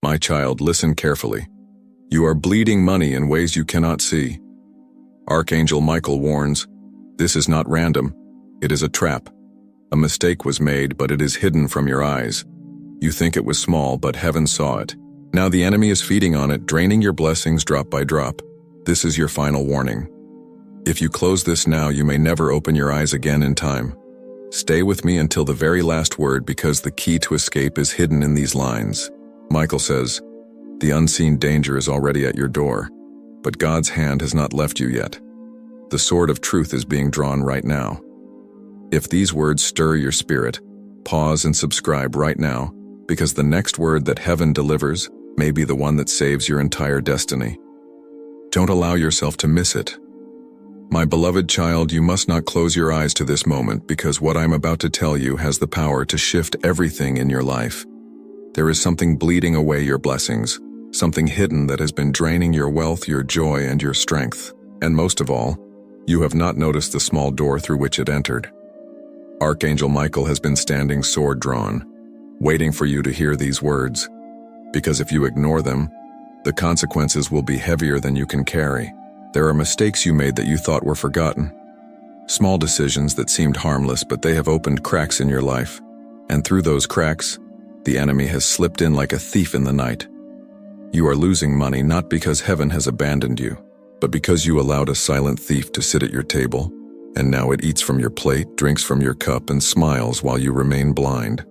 My child, listen carefully. You are bleeding money in ways you cannot see. Archangel Michael warns, this is not random. It is a trap. A mistake was made, but it is hidden from your eyes. You think it was small, but heaven saw it. Now the enemy is feeding on it, draining your blessings drop by drop. This is your final warning. If you close this now, you may never open your eyes again in time. Stay with me until the very last word, because the key to escape is hidden in these lines. Michael says, the unseen danger is already at your door, but God's hand has not left you yet. The sword of truth is being drawn right now. If these words stir your spirit, pause and subscribe right now, because the next word that heaven delivers may be the one that saves your entire destiny. Don't allow yourself to miss it. My beloved child, you must not close your eyes to this moment, because what I'm about to tell you has the power to shift everything in your life. There is something bleeding away your blessings, something hidden that has been draining your wealth, your joy, and your strength. And most of all, you have not noticed the small door through which it entered. Archangel Michael has been standing sword drawn, waiting for you to hear these words, because if you ignore them, the consequences will be heavier than you can carry. There are mistakes you made that you thought were forgotten. Small decisions that seemed harmless, but they have opened cracks in your life. And through those cracks, the enemy has slipped in like a thief in the night. You are losing money not because heaven has abandoned you, but because you allowed a silent thief to sit at your table, and now it eats from your plate, drinks from your cup, and smiles while you remain blind.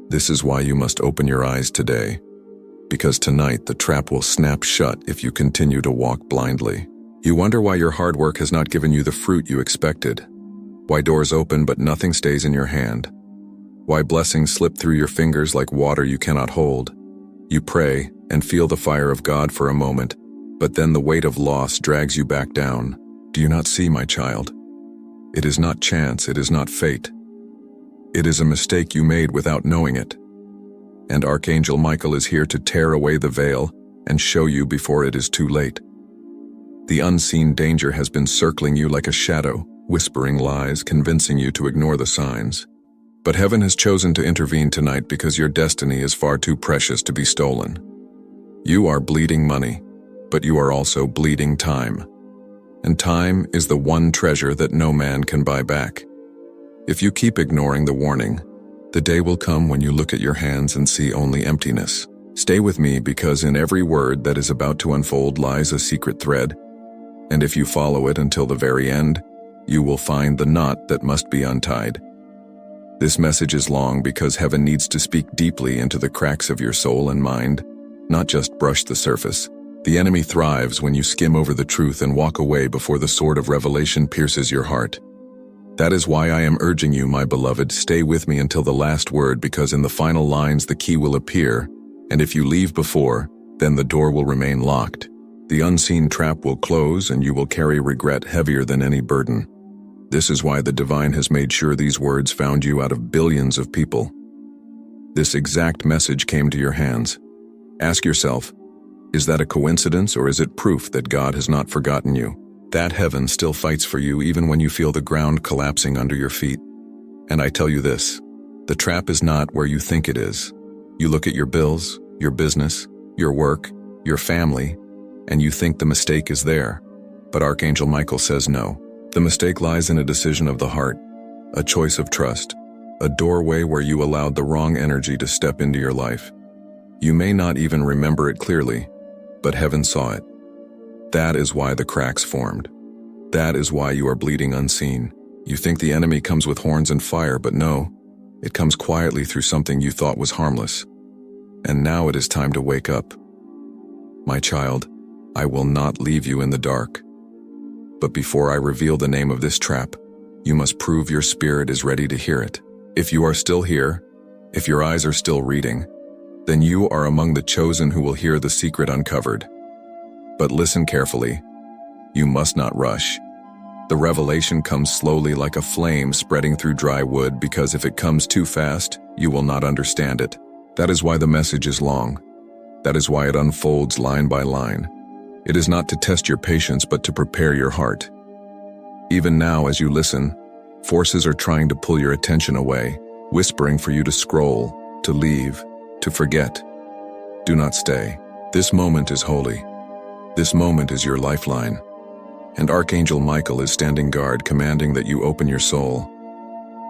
This is why you must open your eyes today, because tonight the trap will snap shut if you continue to walk blindly. You wonder why your hard work has not given you the fruit you expected, why doors open but nothing stays in your hand, why blessings slip through your fingers like water you cannot hold. You pray and feel the fire of God for a moment, but then the weight of loss drags you back down. Do you not see, my child? It is not chance, it is not fate. It is a mistake you made without knowing it. And Archangel Michael is here to tear away the veil and show you before it is too late. The unseen danger has been circling you like a shadow, whispering lies, convincing you to ignore the signs. But heaven has chosen to intervene tonight because your destiny is far too precious to be stolen. You are bleeding money, but you are also bleeding time. And time is the one treasure that no man can buy back. If you keep ignoring the warning, the day will come when you look at your hands and see only emptiness. Stay with me, because in every word that is about to unfold lies a secret thread, and if you follow it until the very end, you will find the knot that must be untied. This message is long because heaven needs to speak deeply into the cracks of your soul and mind, not just brush the surface. The enemy thrives when you skim over the truth and walk away before the sword of revelation pierces your heart. That is why I am urging you, my beloved, stay with me until the last word, because in the final lines the key will appear, and if you leave before, then the door will remain locked. The unseen trap will close, and you will carry regret heavier than any burden. This is why the divine has made sure these words found you out of billions of people. This exact message came to your hands. Ask yourself, is that a coincidence, or is it proof that God has not forgotten you? That heaven still fights for you even when you feel the ground collapsing under your feet. And I tell you this, the trap is not where you think it is. You look at your bills, your business, your work, your family, and you think the mistake is there. But Archangel Michael says no. The mistake lies in a decision of the heart, a choice of trust, a doorway where you allowed the wrong energy to step into your life. You may not even remember it clearly, but heaven saw it. That is why the cracks formed. That is why you are bleeding unseen. You think the enemy comes with horns and fire, but no, it comes quietly through something you thought was harmless. And now it is time to wake up. My child, I will not leave you in the dark. But before I reveal the name of this trap, you must prove your spirit is ready to hear it. If you are still here, if your eyes are still reading, then you are among the chosen who will hear the secret uncovered. But listen carefully. You must not rush. The revelation comes slowly like a flame spreading through dry wood, because if it comes too fast, you will not understand it. That is why the message is long. That is why it unfolds line by line. It is not to test your patience, but to prepare your heart. Even now, as you listen, forces are trying to pull your attention away, whispering for you to scroll, to leave, to forget. Do not stay. This moment is holy. This moment is your lifeline. And Archangel Michael is standing guard, commanding that you open your soul.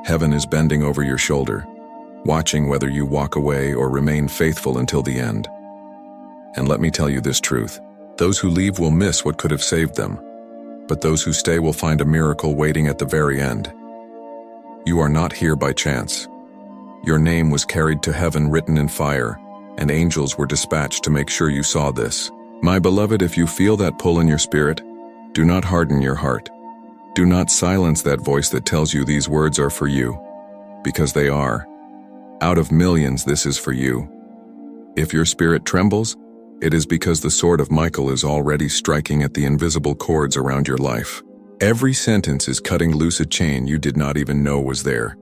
Heaven is bending over your shoulder, watching whether you walk away or remain faithful until the end. And let me tell you this truth. Those who leave will miss what could have saved them, but those who stay will find a miracle waiting at the very end. You are not here by chance. Your name was carried to heaven written in fire, and angels were dispatched to make sure you saw this. My beloved, if you feel that pull in your spirit, do not harden your heart. Do not silence that voice that tells you these words are for you, because they are. Out of millions, this is for you. If your spirit trembles, it is because the sword of Michael is already striking at the invisible cords around your life. Every sentence is cutting loose a chain you did not even know was there.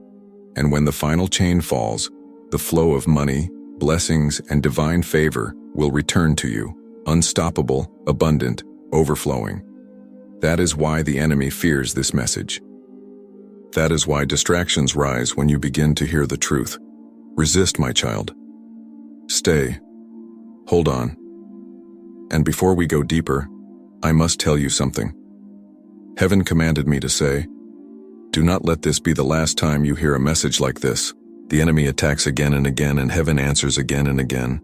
And when the final chain falls, the flow of money, blessings, and divine favor will return to you, unstoppable, abundant, overflowing. That is why the enemy fears this message. That is why distractions rise when you begin to hear the truth. Resist, my child. Stay. Hold on. And before we go deeper, I must tell you something. Heaven commanded me to say, do not let this be the last time you hear a message like this. The enemy attacks again and again, and heaven answers again and again.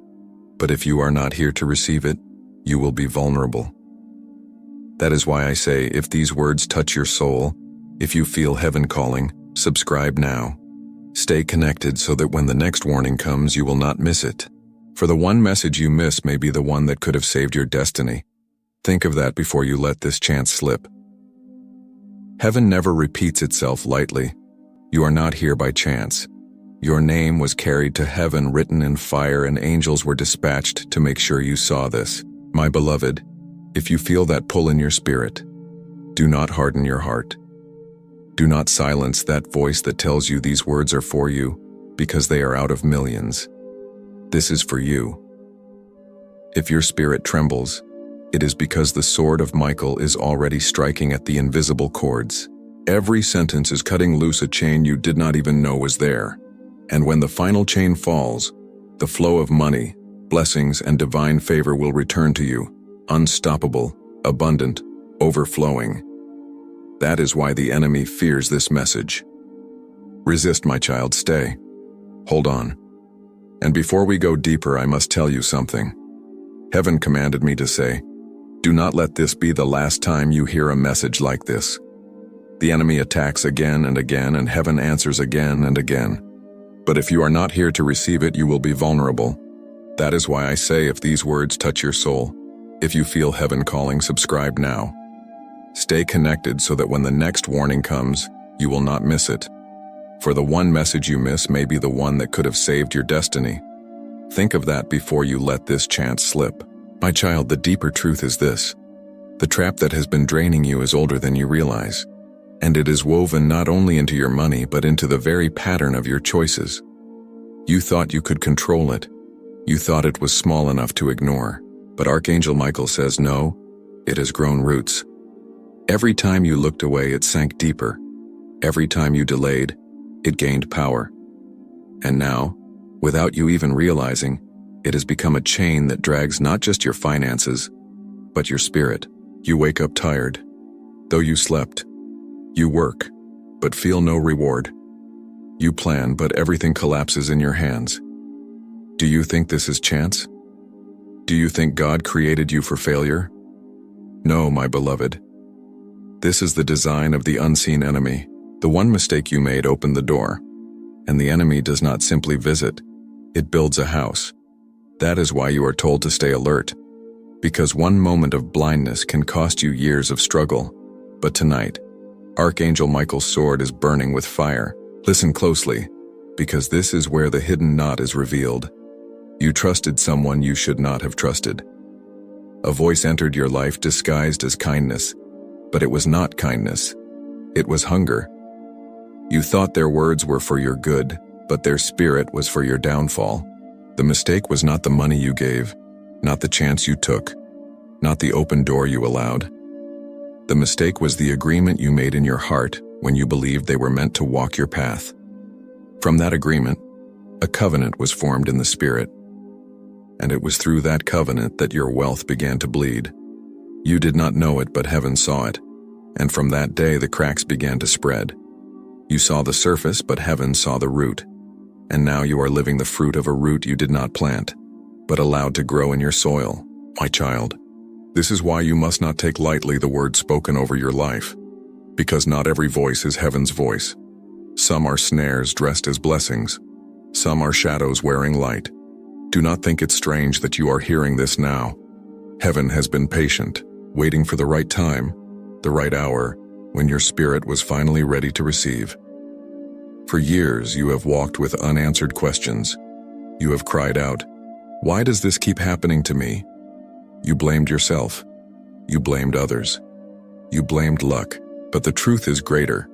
But if you are not here to receive it, you will be vulnerable. That is why I say, if these words touch your soul, if you feel heaven calling, subscribe now. Stay connected so that when the next warning comes, you will not miss it. For the one message you miss may be the one that could have saved your destiny. Think of that before you let this chance slip. Heaven never repeats itself lightly. You are not here by chance. Your name was carried to heaven written in fire, and angels were dispatched to make sure you saw this. My beloved, if you feel that pull in your spirit, do not harden your heart. Do not silence that voice that tells you these words are for you, because they are out of millions. This is for you. If your spirit trembles, it is because the sword of Michael is already striking at the invisible cords. Every sentence is cutting loose a chain you did not even know was there. And when the final chain falls, the flow of money, blessings, and divine favor will return to you, unstoppable, abundant, overflowing. That is why the enemy fears this message. Resist, my child, stay. Hold on. And before we go deeper, I must tell you something. Heaven commanded me to say, do not let this be the last time you hear a message like this. The enemy attacks again and again, and heaven answers again and again. But if you are not here to receive it, you will be vulnerable. That is why I say, if these words touch your soul, if you feel heaven calling, subscribe now. Stay connected so that when the next warning comes, you will not miss it. For the one message you miss may be the one that could have saved your destiny. Think of that before you let this chance slip. My child, the deeper truth is this. The trap that has been draining you is older than you realize, and it is woven not only into your money but into the very pattern of your choices. You thought you could control it. You thought it was small enough to ignore. But Archangel Michael says no, it has grown roots. Every time you looked away, it sank deeper. Every time you delayed, it gained power. And now, without you even realizing, it has become a chain that drags not just your finances, but your spirit. You wake up tired, though you slept. You work, but feel no reward. You plan, but everything collapses in your hands. Do you think this is chance? Do you think God created you for failure? No, my beloved. This is the design of the unseen enemy. The one mistake you made opened the door, and the enemy does not simply visit, it builds a house. That is why you are told to stay alert, because one moment of blindness can cost you years of struggle. But tonight, Archangel Michael's sword is burning with fire. Listen closely, because this is where the hidden knot is revealed. You trusted someone you should not have trusted. A voice entered your life disguised as kindness, but it was not kindness. It was hunger. You thought their words were for your good, but their spirit was for your downfall. The mistake was not the money you gave, not the chance you took, not the open door you allowed. The mistake was the agreement you made in your heart when you believed they were meant to walk your path. From that agreement, a covenant was formed in the spirit. and it was through that covenant that your wealth began to bleed. You did not know it, but heaven saw it, and from that day the cracks began to spread. You saw the surface, but heaven saw the root, and now you are living the fruit of a root you did not plant, but allowed to grow in your soil. My child, this is why you must not take lightly the word spoken over your life, because not every voice is heaven's voice. Some are snares dressed as blessings. Some are shadows wearing light. Do not think it strange that you are hearing this now. Heaven has been patient, waiting for the right time, the right hour, when your spirit was finally ready to receive. For years you have walked with unanswered questions. You have cried out, "Why does this keep happening to me?" You blamed yourself. You blamed others. You blamed luck, but the truth is greater.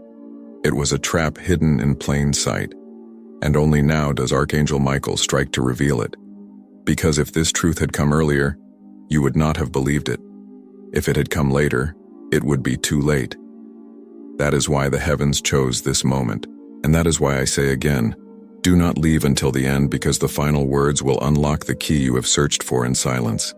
It was a trap hidden in plain sight, and only now does Archangel Michael strike to reveal it. Because if this truth had come earlier, you would not have believed it. If it had come later, it would be too late. That is why the heavens chose this moment, and that is why I say again, do not leave until the end, because the final words will unlock the key you have searched for in silence.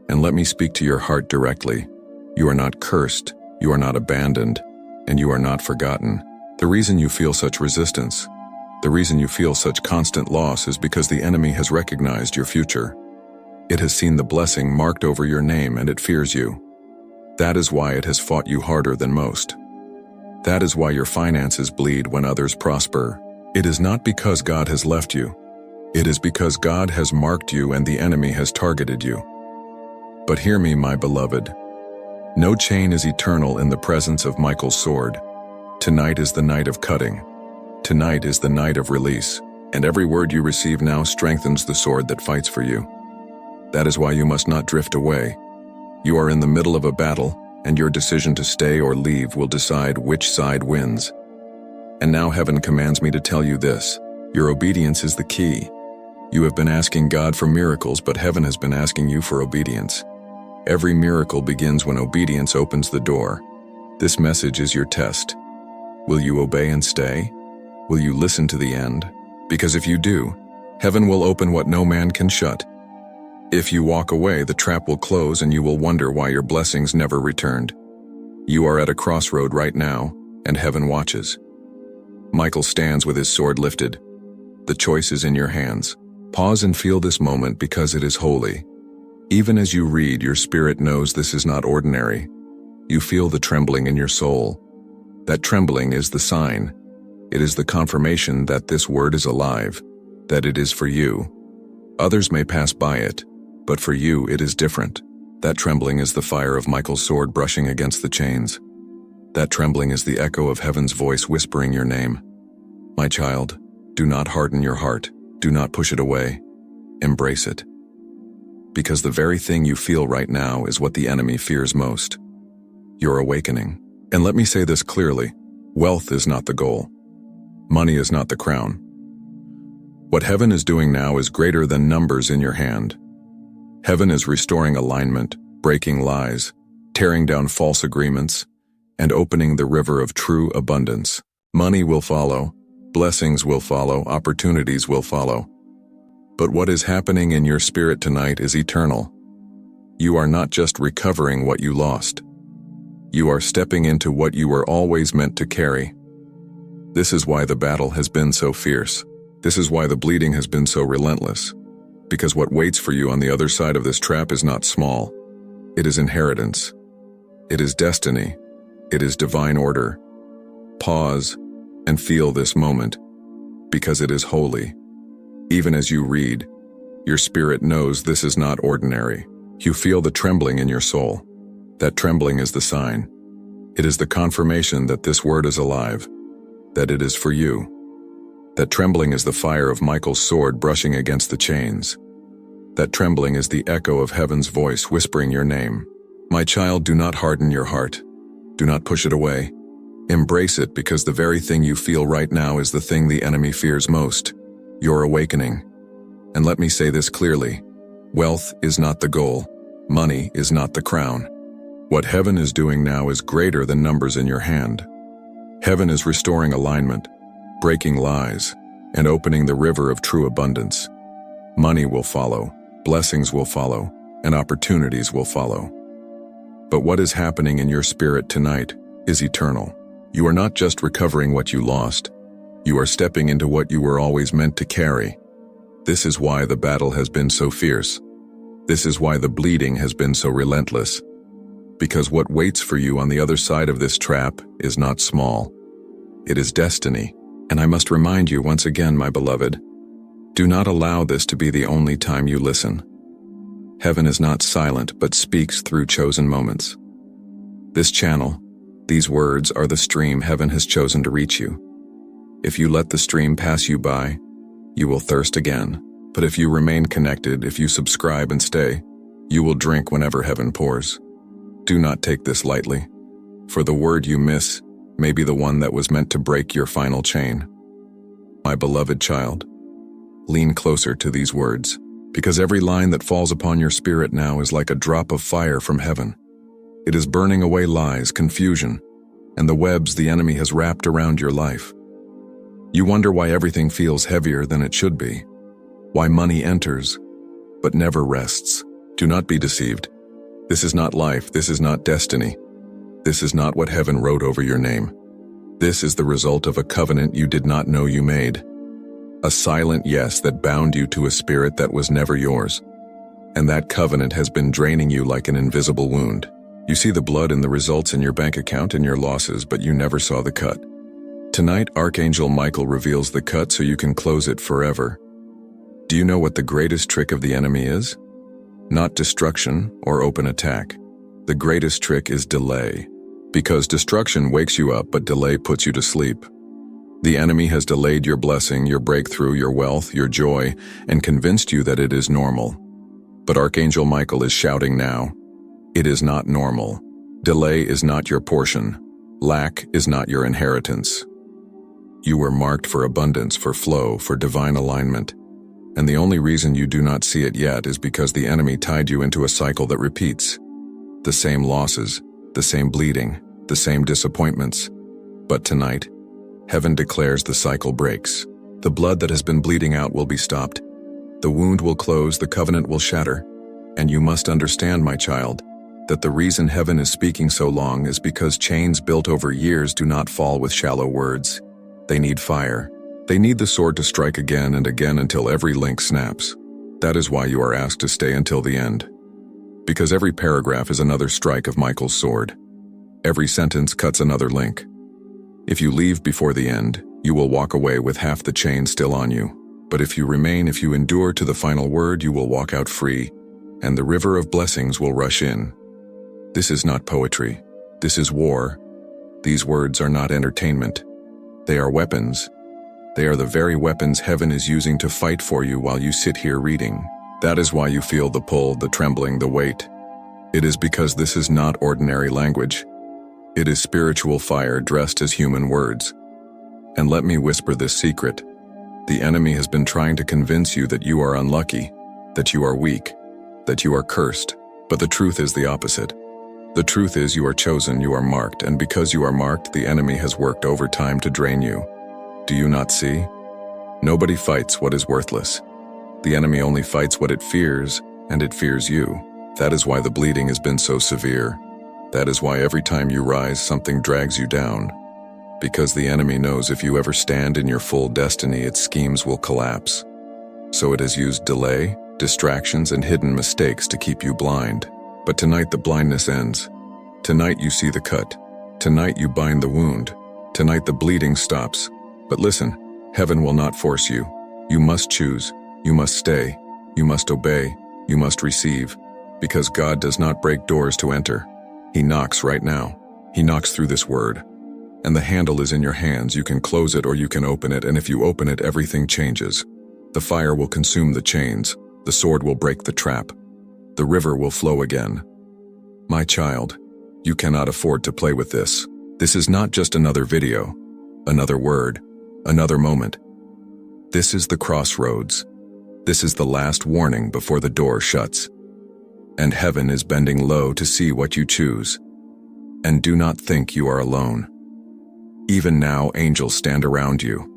And let me speak to your heart directly. You are not cursed, you are not abandoned, and you are not forgotten. The reason you feel such resistance, the reason you feel such constant loss is because the enemy has recognized your future. It has seen the blessing marked over your name and it fears you. That is why it has fought you harder than most. That is why your finances bleed when others prosper. It is not because God has left you. It is because God has marked you and the enemy has targeted you. But hear me, my beloved. No chain is eternal in the presence of Michael's sword. Tonight is the night of cutting. Tonight is the night of release, and every word you receive now strengthens the sword that fights for you. That is why you must not drift away. You are in the middle of a battle, and your decision to stay or leave will decide which side wins. And now heaven commands me to tell you this: your obedience is the key. You have been asking God for miracles, but heaven has been asking you for obedience. Every miracle begins when obedience opens the door. This message is your test. Will you obey and stay? Will you listen to the end? Because if you do, heaven will open what no man can shut. If you walk away, the trap will close and you will wonder why your blessings never returned. You are at a crossroad right now, and heaven watches. Michael stands with his sword lifted. The choice is in your hands. Pause and feel this moment because it is holy. Even as you read, your spirit knows this is not ordinary. You feel the trembling in your soul. That trembling is the sign. It is the confirmation that this word is alive, that it is for you. Others may pass by it, but for you it is different. That trembling is the fire of Michael's sword brushing against the chains. That trembling is the echo of heaven's voice whispering your name. My child, do not harden your heart. Do not push it away. Embrace it. Because the very thing you feel right now is what the enemy fears most. Your awakening. And let me say this clearly, wealth is not the goal. Money is not the crown. What heaven is doing now is greater than numbers in your hand. Heaven is restoring alignment, breaking lies, tearing down false agreements, and opening the river of true abundance. Money will follow, blessings will follow, opportunities will follow. But what is happening in your spirit tonight is eternal. You are not just recovering what you lost. You are stepping into what you were always meant to carry. This is why the battle has been so fierce. This is why the bleeding has been so relentless. Because what waits for you on the other side of this trap is not small. It is inheritance. It is destiny. It is divine order. Pause and feel this moment, because it is holy. Even as you read, your spirit knows this is not ordinary. You feel the trembling in your soul. That trembling is the sign. It is the confirmation that this word is alive, that it is for you. That trembling is the fire of Michael's sword brushing against the chains. That trembling is the echo of heaven's voice whispering your name. My child, do not harden your heart. Do not push it away. Embrace it, because the very thing you feel right now is the thing the enemy fears most. Your awakening. And let me say this clearly. Wealth is not the goal. Money is not the crown. What heaven is doing now is greater than numbers in your hand. Heaven is restoring alignment, breaking lies, and opening the river of true abundance. Money will follow. blessings will follow, and opportunities will follow. But what is happening in your spirit tonight is eternal. You are not just recovering what you lost. You are stepping into what you were always meant to carry. This is why the battle has been so fierce. This is why the bleeding has been so relentless. Because what waits for you on the other side of this trap is not small. It is destiny. And I must remind you once again, my beloved, do not allow this to be the only time you listen. Heaven is not silent, but speaks through chosen moments. This channel, these words are the stream heaven has chosen to reach you. If you let the stream pass you by, you will thirst again. But if you remain connected, if you subscribe and stay, you will drink whenever heaven pours. Do not take this lightly, for the word you miss may be the one that was meant to break your final chain. My beloved child, lean closer to these words, because every line that falls upon your spirit now is like a drop of fire from heaven. It is burning away lies, confusion, and the webs the enemy has wrapped around your life. You wonder why everything feels heavier than it should be, why money enters, but never rests. Do not be deceived. This is not life, this is not destiny. This is not what heaven wrote over your name. This is the result of a covenant you did not know you made. A silent yes that bound you to a spirit that was never yours. And that covenant has been draining you like an invisible wound. You see the blood and the results in your bank account and your losses, but you never saw the cut. Tonight, Archangel Michael reveals the cut so you can close it forever. Do you know what the greatest trick of the enemy is? Not destruction or open attack. The greatest trick is delay. Because destruction wakes you up, but delay puts you to sleep. The enemy has delayed your blessing, your breakthrough, your wealth, your joy, and convinced you that it is normal. But Archangel Michael is shouting now, it is not normal. Delay is not your portion. Lack is not your inheritance. You were marked for abundance, for flow, for divine alignment. And the only reason you do not see it yet is because the enemy tied you into a cycle that repeats. The same losses, the same bleeding, the same disappointments. But tonight, heaven declares the cycle breaks. The blood that has been bleeding out will be stopped. The wound will close, the covenant will shatter. And you must understand, my child, that the reason heaven is speaking so long is because chains built over years do not fall with shallow words. They need fire. They need the sword to strike again and again until every link snaps. That is why you are asked to stay until the end. Because every paragraph is another strike of Michael's sword. Every sentence cuts another link. If you leave before the end, you will walk away with half the chain still on you. But if you remain, if you endure to the final word, you will walk out free, and the river of blessings will rush in. This is not poetry. This is war. These words are not entertainment. They are weapons. They are the very weapons heaven is using to fight for you while you sit here reading. That is why you feel the pull, the trembling, the weight. It is because this is not ordinary language. It is spiritual fire dressed as human words. And let me whisper this secret. The enemy has been trying to convince you that you are unlucky, that you are weak, that you are cursed. But the truth is the opposite. The truth is you are chosen, you are marked, and because you are marked, the enemy has worked overtime to drain you. Do you not see? Nobody fights what is worthless. The enemy only fights what it fears, and it fears you. That is why the bleeding has been so severe. That is why every time you rise, something drags you down. Because the enemy knows if you ever stand in your full destiny, its schemes will collapse. So it has used delay, distractions, and hidden mistakes to keep you blind. But tonight the blindness ends. Tonight you see the cut. Tonight you bind the wound. Tonight the bleeding stops. But listen, heaven will not force you. You must choose. You must stay. You must obey. You must receive. Because God does not break doors to enter. He knocks right now. He knocks through this word. And the handle is in your hands. You can close it or you can open it, and if you open it, everything changes. The fire will consume the chains. The sword will break the trap. The river will flow again. My child, you cannot afford to play with this. This is not just another video, another word, another moment. This is the crossroads. This is the last warning before the door shuts. And heaven is bending low to see what you choose. And do not think you are alone. Even now, angels stand around you.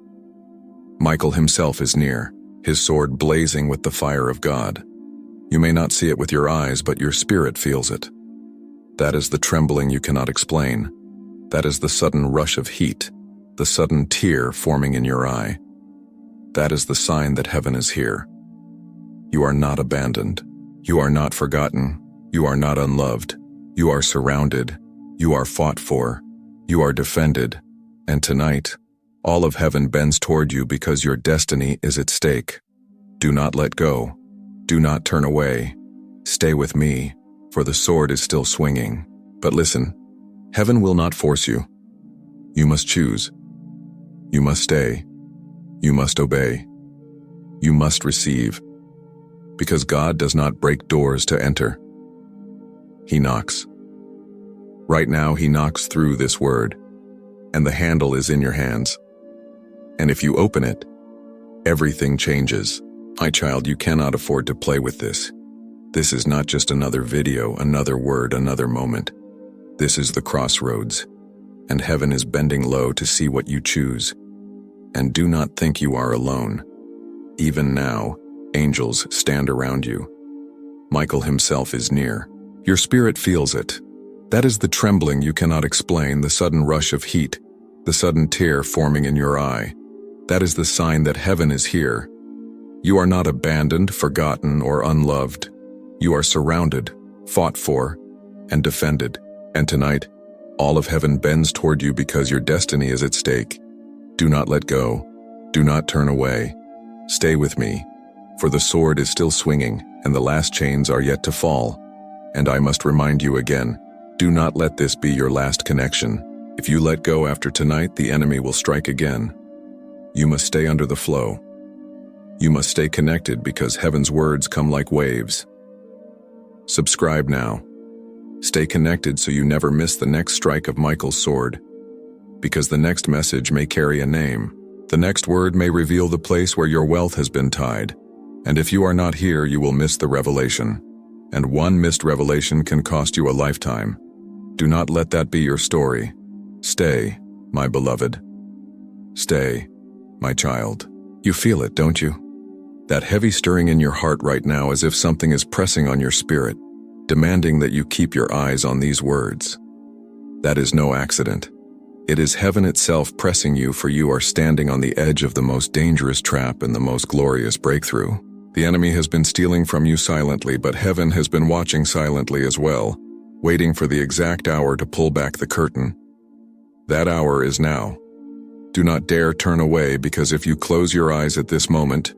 Michael himself is near, his sword blazing with the fire of God. You may not see it with your eyes, but your spirit feels it. That is the trembling you cannot explain. That is the sudden rush of heat, the sudden tear forming in your eye. That is the sign that heaven is here. You are not abandoned. You are not forgotten. You are not unloved. You are surrounded. You are fought for. You are defended. And tonight, all of heaven bends toward you because your destiny is at stake. Do not let go. Do not turn away. Stay with me, for the sword is still swinging. But listen, heaven will not force you. You must choose. You must stay. You must obey. You must receive. Because God does not break doors to enter. He knocks. Right now, He knocks through this word, and the handle is in your hands. And if you open it, everything changes. My child, you cannot afford to play with this. This is not just another video, another word, another moment. This is the crossroads, and heaven is bending low to see what you choose. And do not think you are alone. Even now, angels stand around you. Michael himself is near. Your spirit feels it. That is the trembling you cannot explain, the sudden rush of heat, the sudden tear forming in your eye. That is the sign that heaven is here. You are not abandoned, forgotten, or unloved. You are surrounded, fought for, and defended. And tonight, all of heaven bends toward you because your destiny is at stake. Do not let go. Do not turn away. Stay with me, for the sword is still swinging, and the last chains are yet to fall. And I must remind you again, do not let this be your last connection. If you let go after tonight, the enemy will strike again. You must stay under the flow. You must stay connected because heaven's words come like waves. Subscribe now. Stay connected so you never miss the next strike of Michael's sword. Because the next message may carry a name. The next word may reveal the place where your wealth has been tied. And if you are not here, you will miss the revelation. And one missed revelation can cost you a lifetime. Do not let that be your story. Stay, my beloved. Stay, my child. You feel it, don't you? That heavy stirring in your heart right now, as if something is pressing on your spirit, demanding that you keep your eyes on these words. That is no accident. It is heaven itself pressing you, for you are standing on the edge of the most dangerous trap and the most glorious breakthrough. The enemy has been stealing from you silently, but heaven has been watching silently as well, waiting for the exact hour to pull back the curtain. That hour is now. Do not dare turn away, because if you close your eyes at this moment,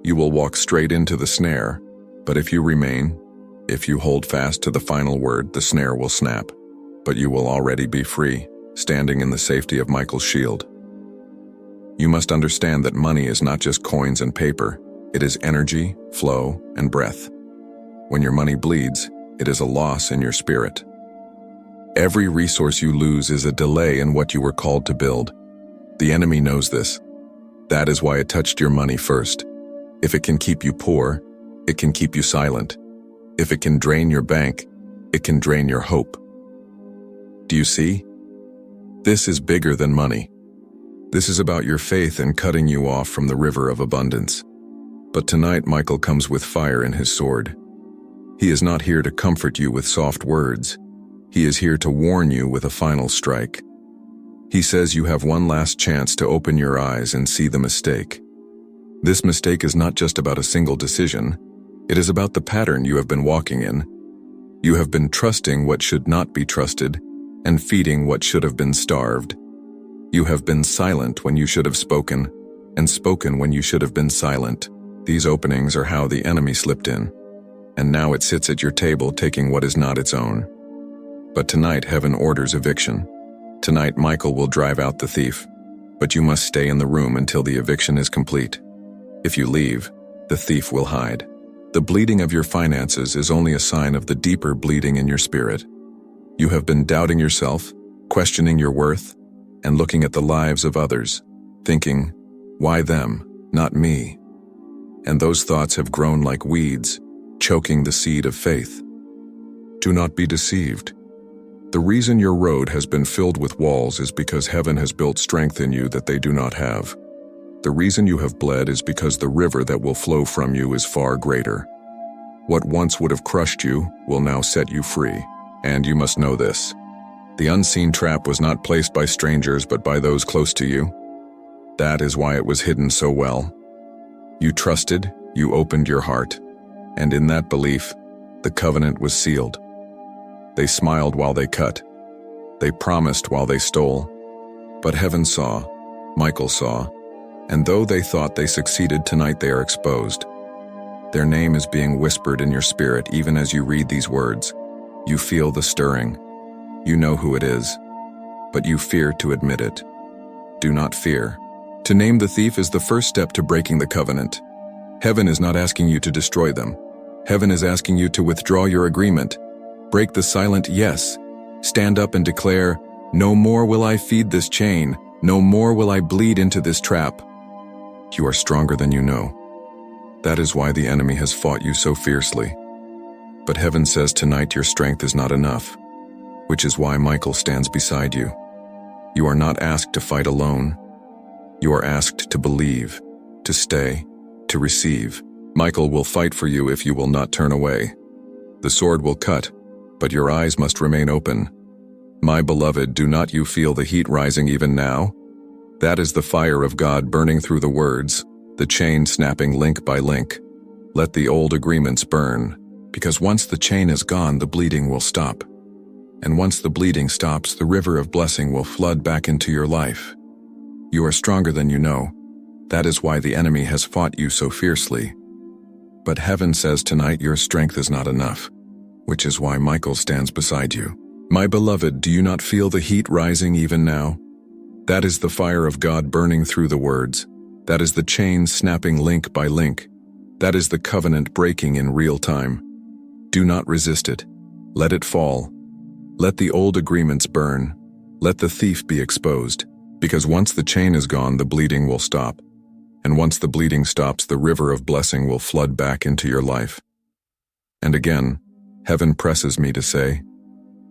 you will walk straight into the snare. But if you remain, if you hold fast to the final word, the snare will snap. But you will already be free, standing in the safety of Michael's shield. You must understand that money is not just coins and paper. It is energy, flow, and breath. When your money bleeds, it is a loss in your spirit. Every resource you lose is a delay in what you were called to build. The enemy knows this. That is why it touched your money first. If it can keep you poor, it can keep you silent. If it can drain your bank, it can drain your hope. Do you see? This is bigger than money. This is about your faith and cutting you off from the river of abundance. But tonight Michael comes with fire in his sword. He is not here to comfort you with soft words. He is here to warn you with a final strike. He says you have one last chance to open your eyes and see the mistake. This mistake is not just about a single decision. It is about the pattern you have been walking in. You have been trusting what should not be trusted and feeding what should have been starved. You have been silent when you should have spoken, and spoken when you should have been silent. These openings are how the enemy slipped in, and now it sits at your table taking what is not its own. But tonight heaven orders eviction. Tonight Michael will drive out the thief, but you must stay in the room until the eviction is complete. If you leave, the thief will hide. The bleeding of your finances is only a sign of the deeper bleeding in your spirit. You have been doubting yourself, questioning your worth, and looking at the lives of others, thinking, why them, not me? And those thoughts have grown like weeds, choking the seed of faith. Do not be deceived. The reason your road has been filled with walls is because heaven has built strength in you that they do not have. The reason you have bled is because the river that will flow from you is far greater. What once would have crushed you will now set you free. And you must know this. The unseen trap was not placed by strangers but by those close to you. That is why it was hidden so well. You trusted, you opened your heart, and in that belief, the covenant was sealed. They smiled while they cut. They promised while they stole. But heaven saw, Michael saw, and though they thought they succeeded, tonight they are exposed. Their name is being whispered in your spirit even as you read these words. You feel the stirring. You know who it is, but you fear to admit it. Do not fear. To name the thief is the first step to breaking the covenant. Heaven is not asking you to destroy them. Heaven is asking you to withdraw your agreement. Break the silent yes. Stand up and declare, "No more will I feed this chain. No more will I bleed into this trap." You are stronger than you know. That is why the enemy has fought you so fiercely. But heaven says tonight your strength is not enough, which is why Michael stands beside you. You are not asked to fight alone. You are asked to believe, to stay, to receive. Michael will fight for you if you will not turn away. The sword will cut, but your eyes must remain open. My beloved, do not you feel the heat rising even now? That is the fire of God burning through the words, the chain snapping link by link. Let the old agreements burn, because once the chain is gone, the bleeding will stop. And once the bleeding stops, the river of blessing will flood back into your life. You are stronger than you know. That is why the enemy has fought you so fiercely. But heaven says tonight your strength is not enough, which is why Michael stands beside you. My beloved, do you not feel the heat rising even now? That is the fire of God burning through the words. That is the chain snapping link by link. That is the covenant breaking in real time. Do not resist it. Let it fall. Let the old agreements burn. Let the thief be exposed. Because once the chain is gone, the bleeding will stop. And once the bleeding stops, the river of blessing will flood back into your life. And again, heaven presses me to say,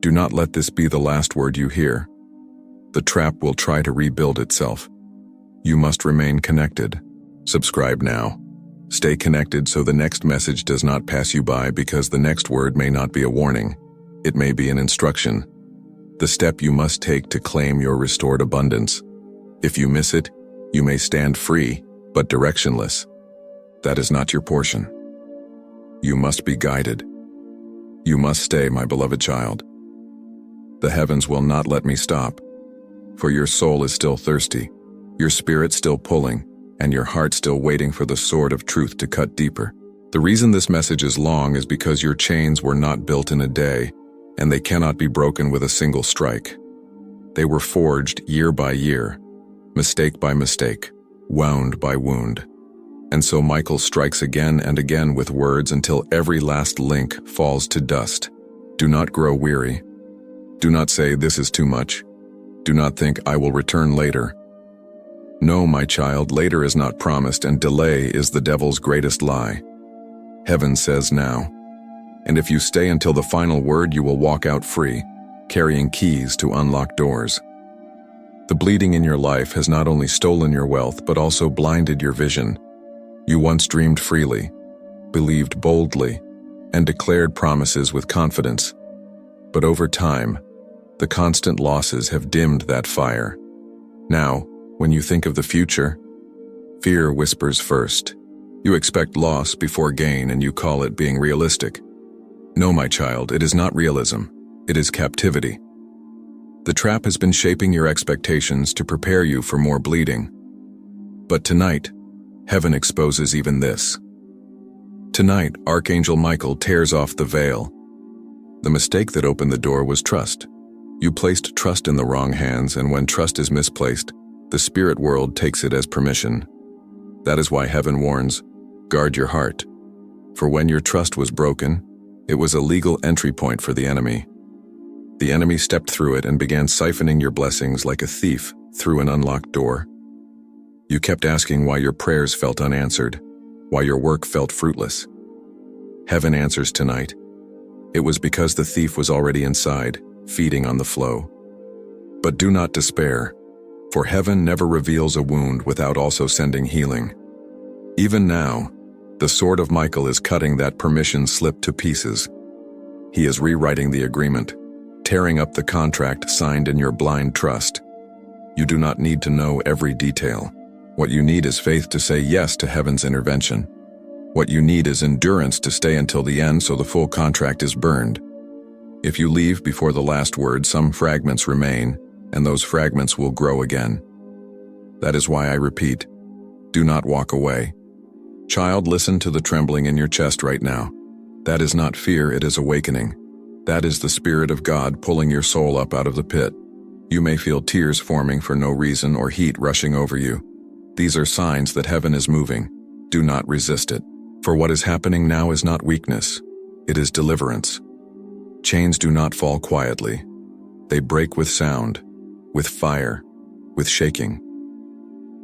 do not let this be the last word you hear. The trap will try to rebuild itself. You must remain connected. Subscribe now. Stay connected so the next message does not pass you by, because the next word may not be a warning. It may be an instruction. The step you must take to claim your restored abundance. If you miss it, you may stand free, but directionless. That is not your portion. You must be guided. You must stay, my beloved child. The heavens will not let me stop, for your soul is still thirsty, your spirit still pulling, and your heart still waiting for the sword of truth to cut deeper. The reason this message is long is because your chains were not built in a day, and they cannot be broken with a single strike. They were forged year by year, mistake by mistake, wound by wound. And so Michael strikes again and again with words until every last link falls to dust. Do not grow weary. Do not say, this is too much. Do not think, I will return later. No, my child, later is not promised, and delay is the devil's greatest lie. Heaven says now. And if you stay until the final word, you will walk out free, carrying keys to unlock doors. The bleeding in your life has not only stolen your wealth, but also blinded your vision. You once dreamed freely, believed boldly, and declared promises with confidence. But over time, the constant losses have dimmed that fire. Now, when you think of the future, fear whispers first. You expect loss before gain, and you call it being realistic. No, my child, it is not realism. It is captivity. The trap has been shaping your expectations to prepare you for more bleeding. But tonight, heaven exposes even this. Tonight, Archangel Michael tears off the veil. The mistake that opened the door was trust. You placed trust in the wrong hands, and when trust is misplaced, the spirit world takes it as permission. That is why heaven warns, guard your heart. For when your trust was broken, it was a legal entry point for the enemy. The enemy stepped through it and began siphoning your blessings like a thief through an unlocked door. You kept asking why your prayers felt unanswered, why your work felt fruitless. Heaven answers tonight. It was because the thief was already inside, feeding on the flow. But do not despair, for heaven never reveals a wound without also sending healing. Even now, The sword of Michael is cutting that permission slip to pieces. He is rewriting the agreement, tearing up the contract signed in your blind trust. You do not need to know every detail. What you need is faith to say yes to heaven's intervention. What you need is endurance to stay until the end so the full contract is burned. If you leave before the last word, some fragments remain, and those fragments will grow again. That is why I repeat, do not walk away. Child, listen to the trembling in your chest right now. That is not fear, it is awakening. That is the Spirit of God pulling your soul up out of the pit. You may feel tears forming for no reason or heat rushing over you. These are signs that heaven is moving. Do not resist it. For what is happening now is not weakness. It is deliverance. Chains do not fall quietly. They break with sound, with fire, with shaking.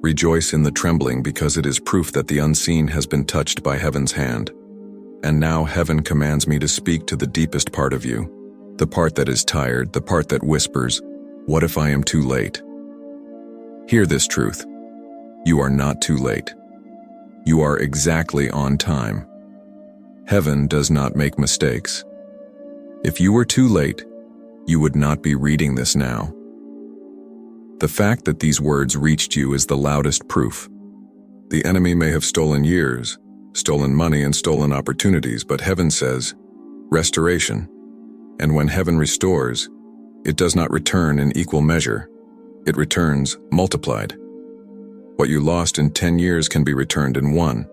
Rejoice in the trembling because it is proof that the unseen has been touched by heaven's hand. And now heaven commands me to speak to the deepest part of you, the part that is tired, the part that whispers, "What if I am too late?" Hear this truth. You are not too late. You are exactly on time. Heaven does not make mistakes. If you were too late, you would not be reading this now. The fact that these words reached you is the loudest proof. The enemy may have stolen years, stolen money and stolen opportunities, but heaven says, restoration. And when heaven restores, it does not return in equal measure. It returns multiplied. What you lost in 10 years can be returned in 1.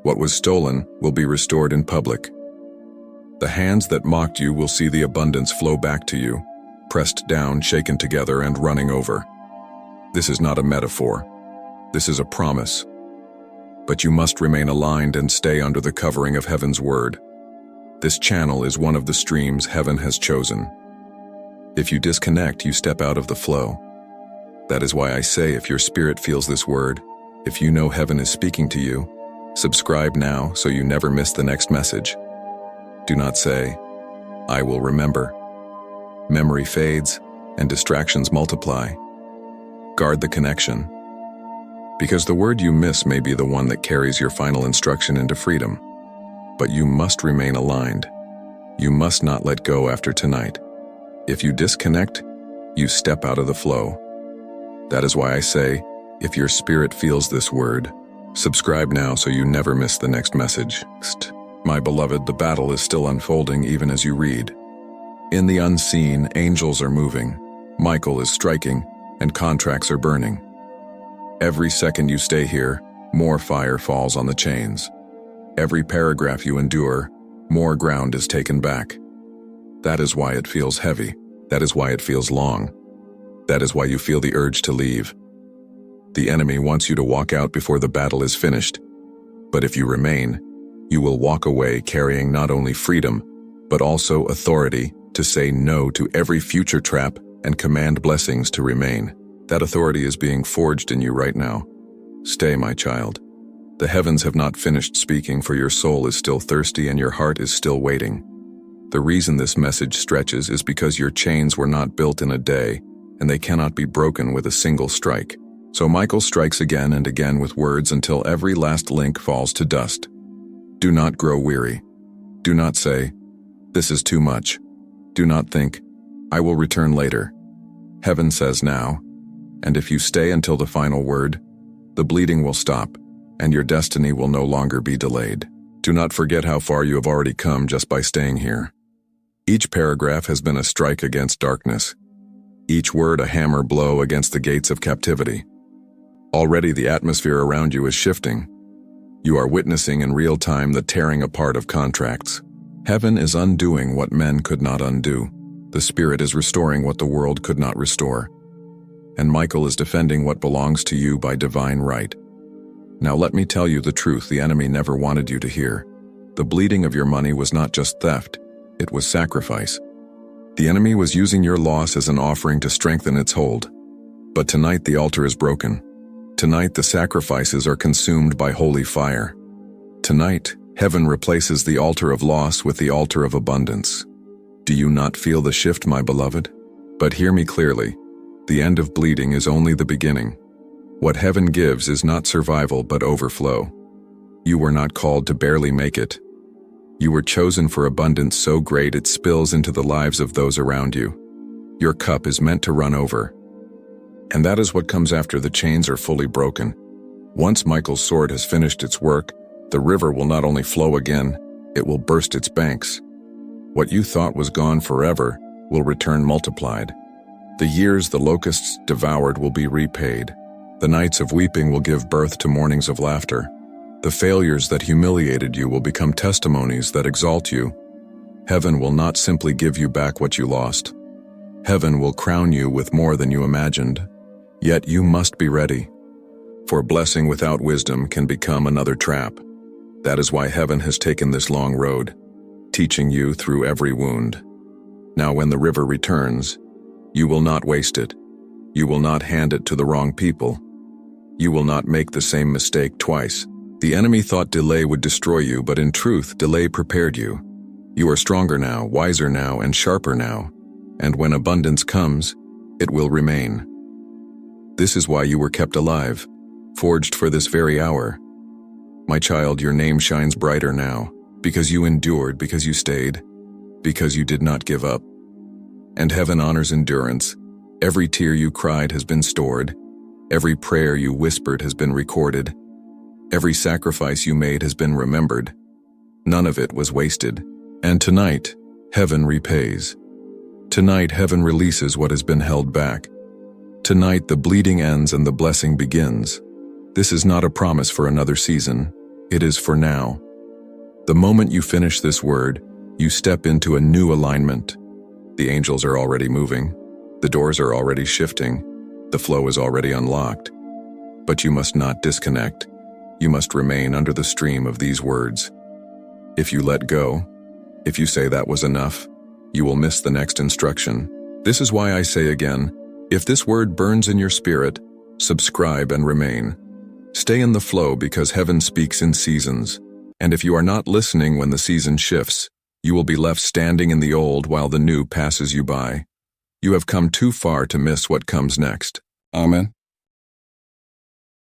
What was stolen will be restored in public. The hands that mocked you will see the abundance flow back to you, pressed down, shaken together, and running over. This is not a metaphor. This is a promise. But you must remain aligned and stay under the covering of heaven's word. This channel is one of the streams heaven has chosen. If you disconnect, you step out of the flow. That is why I say, if your spirit feels this word, if you know heaven is speaking to you, subscribe now so you never miss the next message. Do not say, "I will remember." Memory fades and distractions multiply. Guard the connection, because the word you miss may be the one that carries your final instruction into freedom. But you must remain aligned. You must not let go after tonight. If you disconnect, you step out of the flow. That is why I say, if your spirit feels this word, subscribe now so you never miss the next message. My beloved, the battle is still unfolding even as you read. In the unseen, angels are moving, Michael is striking, and contracts are burning. Every second you stay here, more fire falls on the chains. Every paragraph you endure, more ground is taken back. That is why it feels heavy. That is why it feels long. That is why you feel the urge to leave. The enemy wants you to walk out before the battle is finished. But if you remain, you will walk away carrying not only freedom, but also authority to say no to every future trap and command blessings to remain. That authority is being forged in you right now. Stay, my child. The heavens have not finished speaking, for your soul is still thirsty and your heart is still waiting. The reason this message stretches is because your chains were not built in a day, and they cannot be broken with a single strike. So Michael strikes again and again with words until every last link falls to dust. Do not grow weary. Do not say, "This is too much." Do not think, "I will return later." Heaven says now, and if you stay until the final word, the bleeding will stop, and your destiny will no longer be delayed. Do not forget how far you have already come just by staying here. Each paragraph has been a strike against darkness. Each word a hammer blow against the gates of captivity. Already the atmosphere around you is shifting. You are witnessing in real time the tearing apart of contracts. Heaven is undoing what men could not undo. The Spirit is restoring what the world could not restore. And Michael is defending what belongs to you by divine right. Now let me tell you the truth the enemy never wanted you to hear. The bleeding of your money was not just theft, it was sacrifice. The enemy was using your loss as an offering to strengthen its hold. But tonight the altar is broken. Tonight the sacrifices are consumed by holy fire. Tonight, heaven replaces the altar of loss with the altar of abundance. Do you not feel the shift, my beloved? But hear me clearly. The end of bleeding is only the beginning. What heaven gives is not survival but overflow. You were not called to barely make it. You were chosen for abundance so great it spills into the lives of those around you. Your cup is meant to run over. And that is what comes after the chains are fully broken. Once Michael's sword has finished its work, the river will not only flow again, it will burst its banks. What you thought was gone forever will return multiplied. The years the locusts devoured will be repaid. The nights of weeping will give birth to mornings of laughter. The failures that humiliated you will become testimonies that exalt you. Heaven will not simply give you back what you lost. Heaven will crown you with more than you imagined. Yet you must be ready. For blessing without wisdom can become another trap. That is why heaven has taken this long road, teaching you through every wound. Now when the river returns, you will not waste it. You will not hand it to the wrong people. You will not make the same mistake twice. The enemy thought delay would destroy you, but in truth, delay prepared you. You are stronger now, wiser now, and sharper now. And when abundance comes, it will remain. This is why you were kept alive, forged for this very hour. My child, your name shines brighter now, because you endured, because you stayed, because you did not give up. And heaven honors endurance. Every tear you cried has been stored. Every prayer you whispered has been recorded. Every sacrifice you made has been remembered. None of it was wasted. And tonight, heaven repays. Tonight, heaven releases what has been held back. Tonight, the bleeding ends and the blessing begins. This is not a promise for another season. It is for now. The moment you finish this word, you step into a new alignment. The angels are already moving. The doors are already shifting. The flow is already unlocked. But you must not disconnect. You must remain under the stream of these words. If you let go, if you say that was enough, you will miss the next instruction. This is why I say again, if this word burns in your spirit, subscribe and remain. Stay in the flow because heaven speaks in seasons. And if you are not listening when the season shifts, you will be left standing in the old while the new passes you by. You have come too far to miss what comes next. Amen.